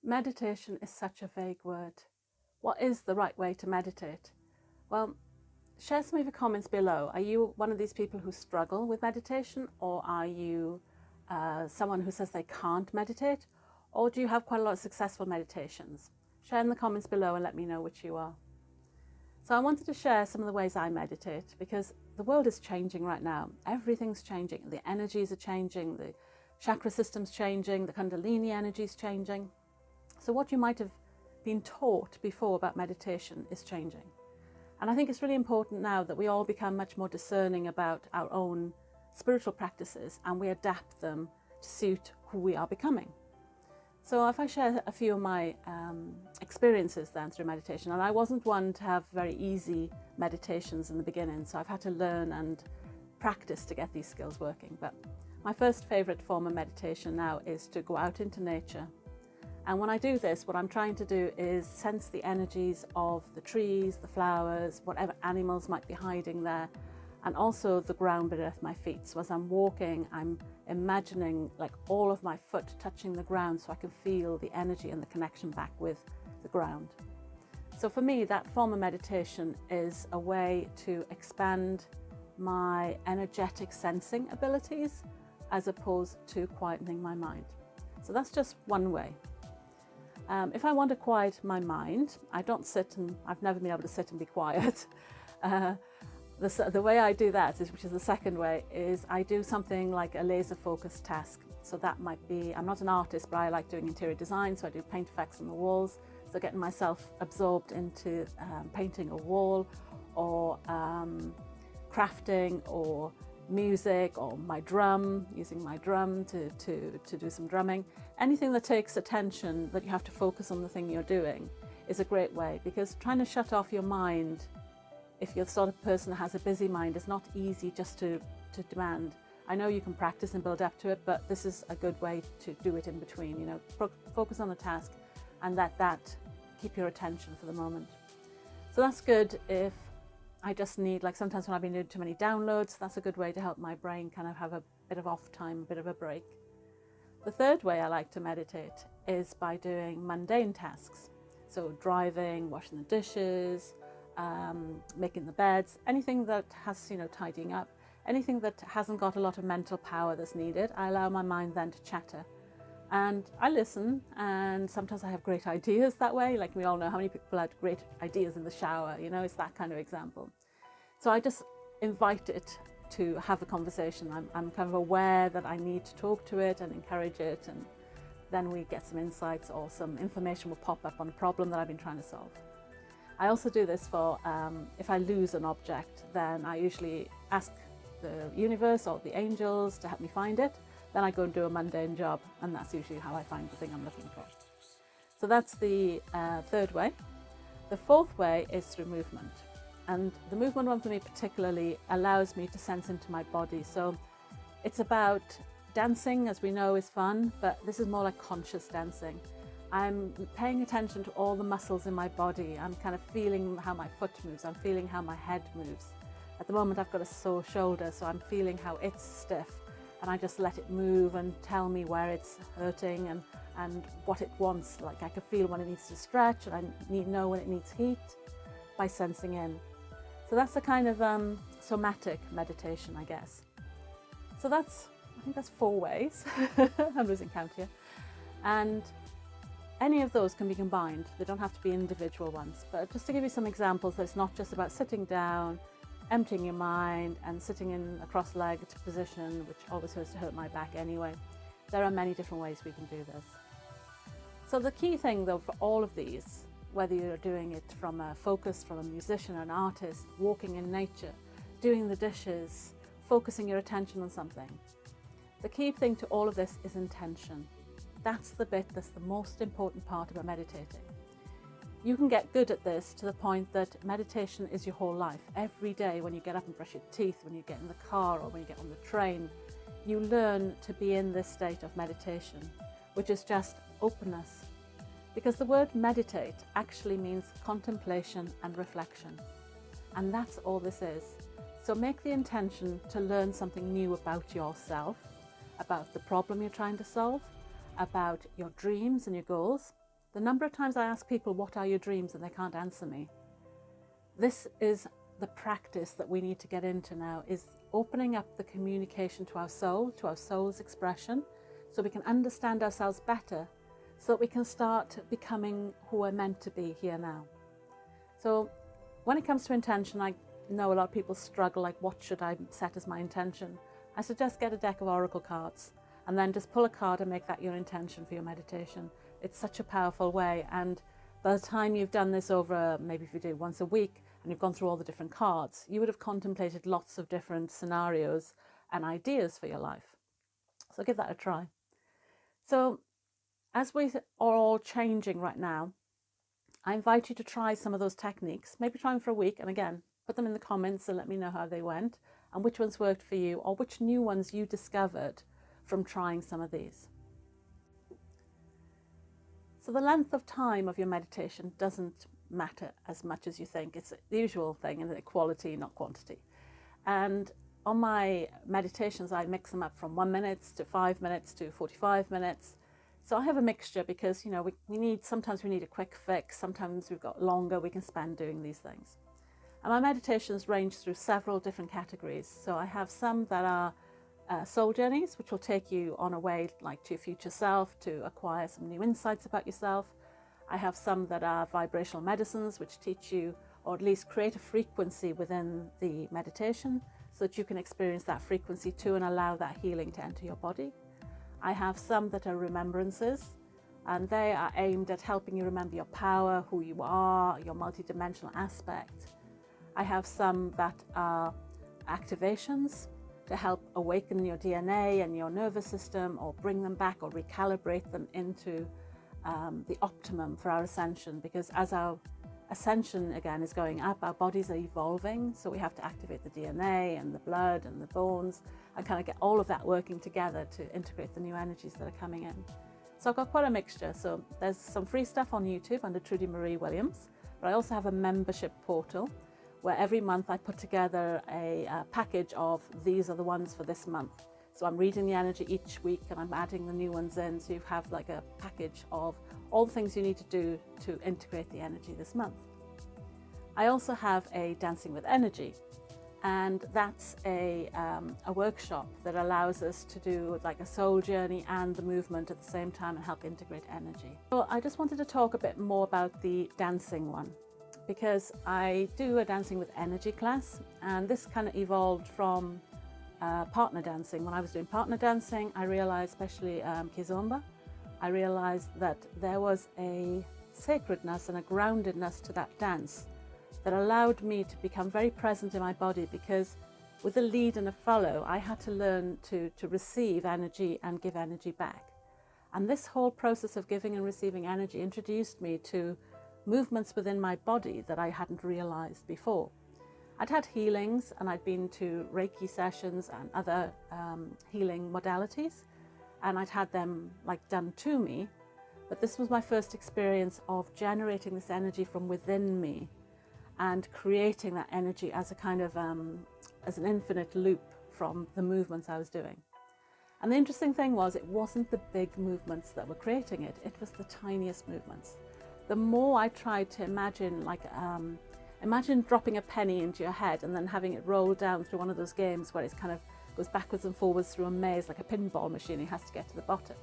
Meditation is such a vague word. What is the right way to meditate? Well, share some of your comments below. Are you one of these people who struggle with meditation, or are you someone who says they can't meditate, or do you have quite a lot of successful meditations? Share in the comments below and let me know which you are. So I wanted to share some of the ways I meditate because the world is changing right now. Everything's changing. The energies are changing, the chakra system's changing, the Kundalini energy is changing. So what you might have been taught before about meditation is changing. And I think it's really important now that we all become much more discerning about our own spiritual practices and we adapt them to suit who we are becoming. So if I share a few of my experiences then through meditation, and I wasn't one to have very easy meditations in the beginning, so I've had to learn and practice to get these skills working. But my first favorite form of meditation now is to go out into nature. And when I do this, what I'm trying to do is sense the energies of the trees, the flowers, whatever animals might be hiding there, and also the ground beneath my feet. So as I'm walking, I'm imagining like all of my foot touching the ground so I can feel the energy and the connection back with the ground. So for me, that form of meditation is a way to expand my energetic sensing abilities as opposed to quietening my mind. So that's just one way. If I want to quiet my mind, I don't sit and I've never been able to sit and be quiet. The way I do that is, which is the second way, is I do something like a laser focused task. So that might be, I'm not an artist, but I like doing interior design. So I do paint effects on the walls. So getting myself absorbed into painting a wall or crafting or music or my drum, using my drum to do some drumming. Anything that takes attention, that you have to focus on the thing you're doing, is a great way, because trying to shut off your mind, if you're the sort of person that has a busy mind, is not easy just to demand. I know you can practice and build up to it, but this is a good way to do it in between, focus on the task and let that keep your attention for the moment. So that's good if I just need, like sometimes when I've been doing too many downloads, that's a good way to help my brain kind of have a bit of off time, a bit of a break. The third way I like to meditate is by doing mundane tasks. So driving, washing the dishes, making the beds, anything that has, tidying up, anything that hasn't got a lot of mental power that's needed, I allow my mind then to chatter. And I listen, and sometimes I have great ideas that way. Like we all know how many people had great ideas in the shower, it's that kind of example. So I just invite it to have a conversation. I'm kind of aware that I need to talk to it and encourage it, and then we get some insights or some information will pop up on a problem that I've been trying to solve. I also do this for, if I lose an object, then I usually ask the universe or the angels to help me find it. Then I go and do a mundane job, and that's usually how I find the thing I'm looking for. So that's the third way. The fourth way is through movement. And the movement one for me particularly allows me to sense into my body. So it's about dancing, as we know, is fun, but this is more like conscious dancing. I'm paying attention to all the muscles in my body. I'm kind of feeling how my foot moves. I'm feeling how my head moves. At the moment, I've got a sore shoulder, so I'm feeling how it's stiff. And I just let it move and tell me where it's hurting and what it wants. Like I can feel when it needs to stretch, and I know when it needs heat by sensing in. So that's a kind of somatic meditation, I guess. So I think that's 4 ways. I'm losing count here. And any of those can be combined. They don't have to be individual ones. But just to give you some examples, that it's not just about sitting down, emptying your mind and sitting in a cross-legged position, which always hurts to hurt my back anyway. There are many different ways we can do this. So the key thing though for all of these, whether you're doing it from a focus, from a musician or an artist, walking in nature, doing the dishes, focusing your attention on something, the key thing to all of this is intention. That's the bit that's the most important part about meditating. You can get good at this to the point that meditation is your whole life. Every day when you get up and brush your teeth, when you get in the car or when you get on the train, you learn to be in this state of meditation, which is just openness. Because the word meditate actually means contemplation and reflection. And that's all this is. So make the intention to learn something new about yourself, about the problem you're trying to solve, about your dreams and your goals, The number of times I ask people, what are your dreams, and they can't answer me. This is the practice that we need to get into now, is opening up the communication to our soul, to our soul's expression, so we can understand ourselves better, so that we can start becoming who we're meant to be here now. So when it comes to intention, I know a lot of people struggle, like, what should I set as my intention? I suggest get a deck of oracle cards and then just pull a card and make that your intention for your meditation. It's such a powerful way, and by the time you've done this over, maybe if you do once a week and you've gone through all the different cards, you would have contemplated lots of different scenarios and ideas for your life. So give that a try. So as we are all changing right now, I invite you to try some of those techniques, maybe try them for a week, and again, put them in the comments and let me know how they went and which ones worked for you, or which new ones you discovered from trying some of these. So the length of time of your meditation doesn't matter as much as you think. It's the usual thing, and quality, not quantity. And on my meditations, I mix them up from 1 minute to 5 minutes to 45 minutes. So I have a mixture because, you know, sometimes we need a quick fix, sometimes we've got longer we can spend doing these things. And my meditations range through several different categories. So I have some that are soul journeys, which will take you on a way like to your future self, to acquire some new insights about yourself. I have some that are vibrational medicines, which teach you, or at least create a frequency within the meditation so that you can experience that frequency too and allow that healing to enter your body. I have some that are remembrances, and they are aimed at helping you remember your power, who you are, your multidimensional aspect. I have some that are activations to help awaken your DNA and your nervous system, or bring them back or recalibrate them into the optimum for our ascension, because as our ascension again is going up, our bodies are evolving, so we have to activate the DNA and the blood and the bones and kind of get all of that working together to integrate the new energies that are coming in. So I've got quite a mixture. So there's some free stuff on YouTube under Trudy Marie Williams, but I also have a membership portal where every month I put together a package of these are the ones for this month. So I'm reading the energy each week and I'm adding the new ones in, so you have like a package of all the things you need to do to integrate the energy this month. I also have a Dancing with Energy, and that's a workshop that allows us to do like a soul journey and the movement at the same time and help integrate energy. So I just wanted to talk a bit more about the dancing one, because I do a Dancing with Energy class, and this kind of evolved from partner dancing. When I was doing partner dancing, I realized, especially Kizomba, I realized that there was a sacredness and a groundedness to that dance that allowed me to become very present in my body, because with a lead and a follow, I had to learn to receive energy and give energy back. And this whole process of giving and receiving energy introduced me to movements within my body that I hadn't realized before. I'd had healings, and I'd been to Reiki sessions and other healing modalities, and I'd had them like done to me, but this was my first experience of generating this energy from within me and creating that energy as a kind of as an infinite loop from the movements I was doing. And the interesting thing was, it wasn't the big movements that were creating it, it was the tiniest movements. The more I tried to imagine, like imagine dropping a penny into your head and then having it roll down through one of those games where it kind of goes backwards and forwards through a maze like a pinball machine. It has to get to the bottom,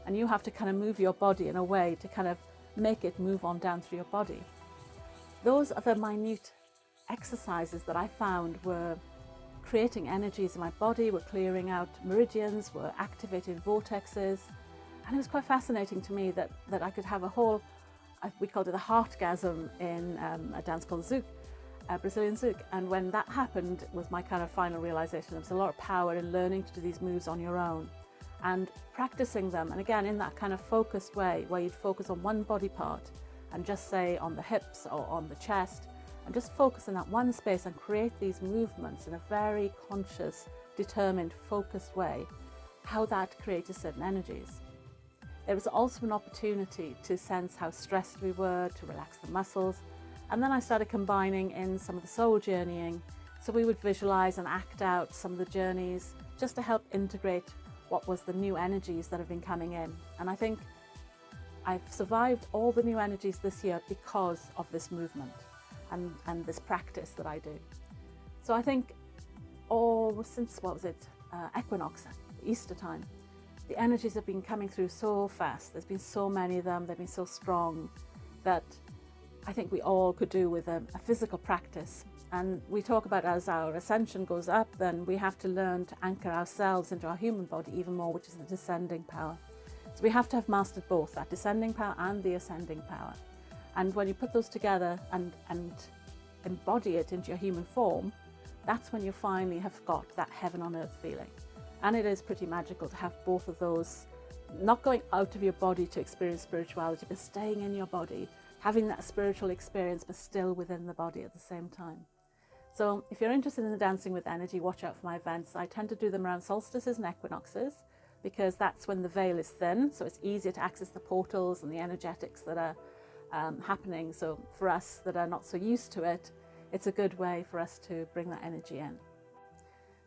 and you have to kind of move your body in a way to kind of make it move on down through your body. Those are the minute exercises that I found were creating energies in my body, were clearing out meridians, were activating vortexes, and it was quite fascinating to me that I could have a whole, we called it a heartgasm in a dance called Zouk, Brazilian Zouk. And when that happened was my kind of final realization. There was a lot of power in learning to do these moves on your own and practicing them. And again, in that kind of focused way where you'd focus on one body part and just say on the hips or on the chest, and just focus in that one space and create these movements in a very conscious, determined, focused way, how that created certain energies. It was also an opportunity to sense how stressed we were, to relax the muscles. And then I started combining in some of the soul journeying. So we would visualize and act out some of the journeys just to help integrate what was the new energies that have been coming in. And I think I've survived all the new energies this year because of this movement and this practice that I do. So I think since, equinox, Easter time, the energies have been coming through so fast. There's been so many of them, they've been so strong, that I think we all could do with a physical practice. And we talk about, as our ascension goes up, then we have to learn to anchor ourselves into our human body even more, which is the descending power. So we have to have mastered both that descending power and the ascending power. And when you put those together and embody it into your human form, that's when you finally have got that heaven on earth feeling. And it is pretty magical to have both of those, not going out of your body to experience spirituality, but staying in your body, having that spiritual experience, but still within the body at the same time. So if you're interested in the Dancing with Energy, watch out for my events. I tend to do them around solstices and equinoxes, because that's when the veil is thin, so it's easier to access the portals and the energetics that are happening. So for us that are not so used to it, it's a good way for us to bring that energy in.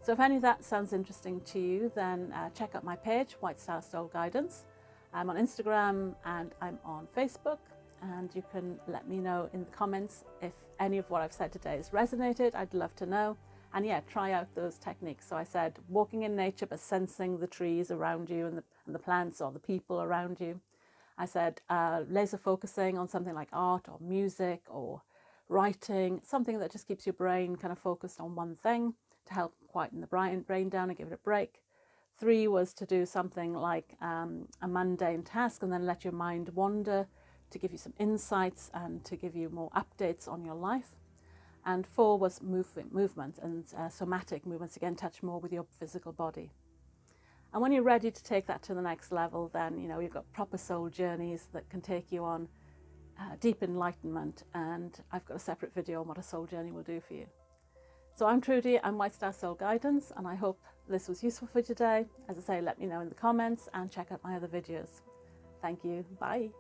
So if any of that sounds interesting to you, then check out my page, White Star Soul Guidance. I'm on Instagram and I'm on Facebook, and you can let me know in the comments if any of what I've said today has resonated. I'd love to know. And yeah, try out those techniques. So I said walking in nature, but sensing the trees around you and the plants or the people around you. I said laser focusing on something like art or music or writing, something that just keeps your brain kind of focused on one thing to help quieten the brain down and give it a break. 3 was to do something like a mundane task and then let your mind wander to give you some insights and to give you more updates on your life. And 4 was movement and somatic movements, again, touch more with your physical body. And when you're ready to take that to the next level, then, you know, you've got proper soul journeys that can take you on deep enlightenment. And I've got a separate video on what a soul journey will do for you. So I'm Trudy, I'm White Star Soul Guidance, and I hope this was useful for you today. As I say, let me know in the comments and check out my other videos. Thank you. Bye.